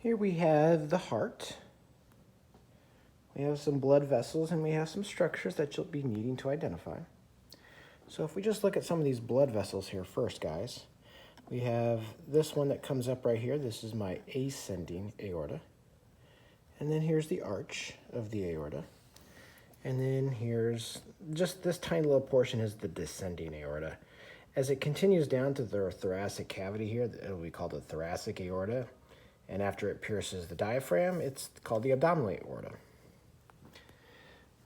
Here we have the heart. We have some blood vessels and we have some structures that you'll be needing to identify. So if we just look at some of these blood vessels here first, guys, we have this one that comes up right here. This is my ascending aorta. And then here's the arch of the aorta. And then here's just this tiny little portion is the descending aorta. As it continues down to the thoracic cavity here, it'll be called the thoracic aorta. And after it pierces the diaphragm, it's called the abdominal aorta.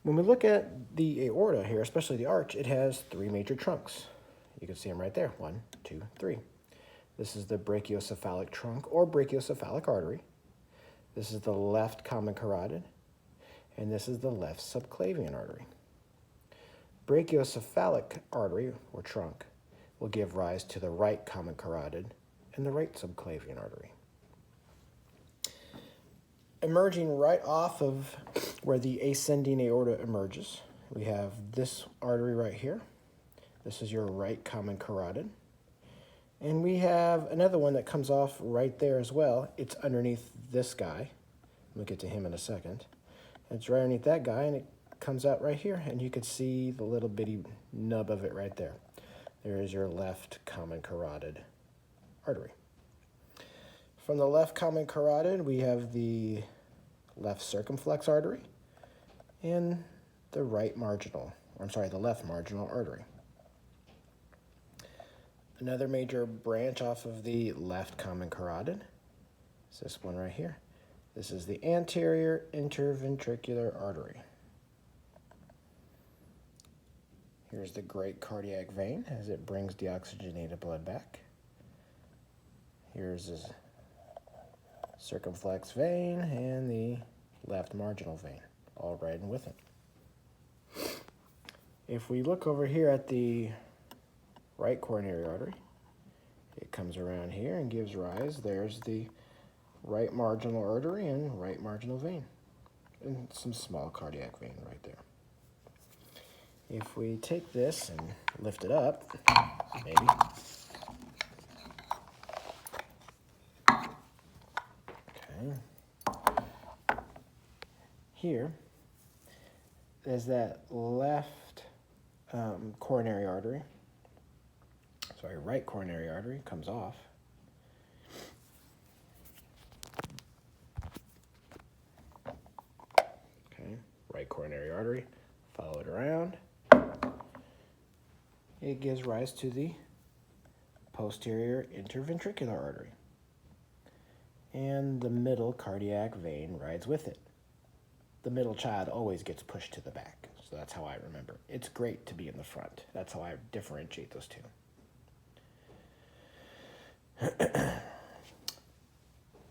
When we look at the aorta here, especially the arch, it has three major trunks. You can see them right there, 1, 2, 3. This is the brachiocephalic trunk or brachiocephalic artery. This is the left common carotid, and this is the left subclavian artery. Brachiocephalic artery or trunk will give rise to the right common carotid and the right subclavian artery. Emerging right off of where the ascending aorta emerges, we have this artery right here. This is your right common carotid. And we have another one that comes off right there as well. It's underneath this guy. We'll get to him in a second. It's right underneath that guy, and it comes out right here, and you can see the little bitty nub of it right there. There is your left common carotid artery. From the left common carotid, we have the left circumflex artery and the left marginal artery. Another major branch off of the left common carotid is this one right here. This is the anterior interventricular artery. Here's the great cardiac vein as it brings deoxygenated blood back. Here's the circumflex vein and the left marginal vein, all right in with it. If we look over here at the right coronary artery, it comes around here and gives rise. There's the right marginal artery and right marginal vein, and some small cardiac vein right there. If we take this and lift it up, maybe. Here is that left coronary artery. Right coronary artery comes off. Okay, right coronary artery, follow it around. It gives rise to the posterior interventricular artery. And the middle cardiac vein rides with it. The middle child always gets pushed to the back, so that's how I remember. It's great to be in the front. That's how I differentiate those two.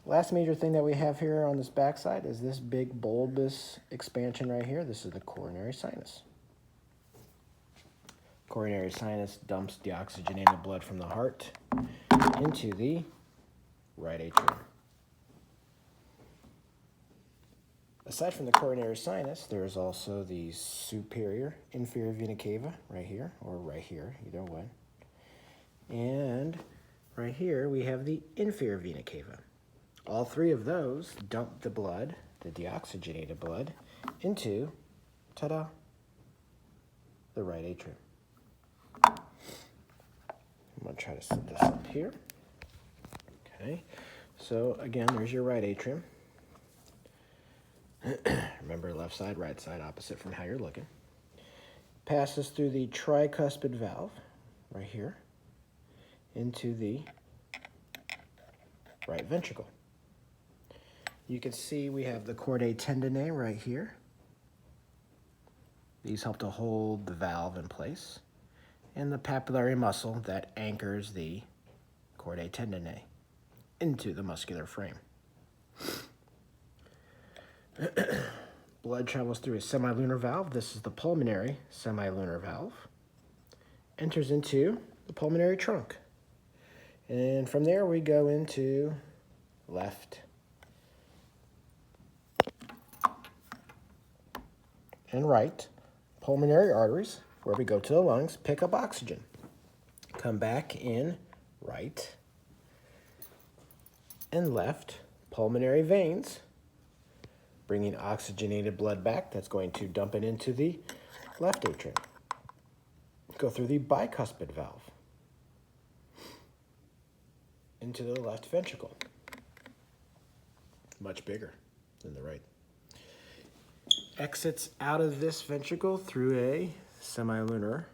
Last major thing that we have here on this backside is this big bulbous expansion right here. This is the coronary sinus. Coronary sinus dumps deoxygenated blood from the heart into the right atrium. Aside from the coronary sinus, there is also the superior inferior vena cava right here, or right here, either way. And right here we have the inferior vena cava. All three of those dump the blood, the deoxygenated blood, into, ta-da, the right atrium. I'm going to try to set this up here. Okay, so again, there's your right atrium. Remember, left side, right side, opposite from how you're looking. Passes through the tricuspid valve, right here, into the right ventricle. You can see we have the chordae tendineae right here. These help to hold the valve in place. And the papillary muscle that anchors the chordae tendineae into the muscular frame. Blood travels through a semilunar valve. This is the pulmonary semilunar valve. Enters into the pulmonary trunk. And from there we go into left and right pulmonary arteries, where we go to the lungs, pick up oxygen. Come back in right and left pulmonary veins, bringing oxygenated blood back. That's going to dump it into the left atrium. Go through the bicuspid valve into the left ventricle. Much bigger than the right. Exits out of this ventricle through a semilunar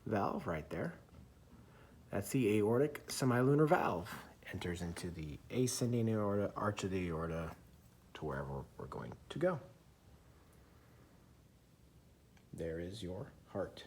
valve right there. That's the aortic semilunar valve. Enters into the ascending aorta, arch of the aorta, to wherever we're going to go. There is your heart.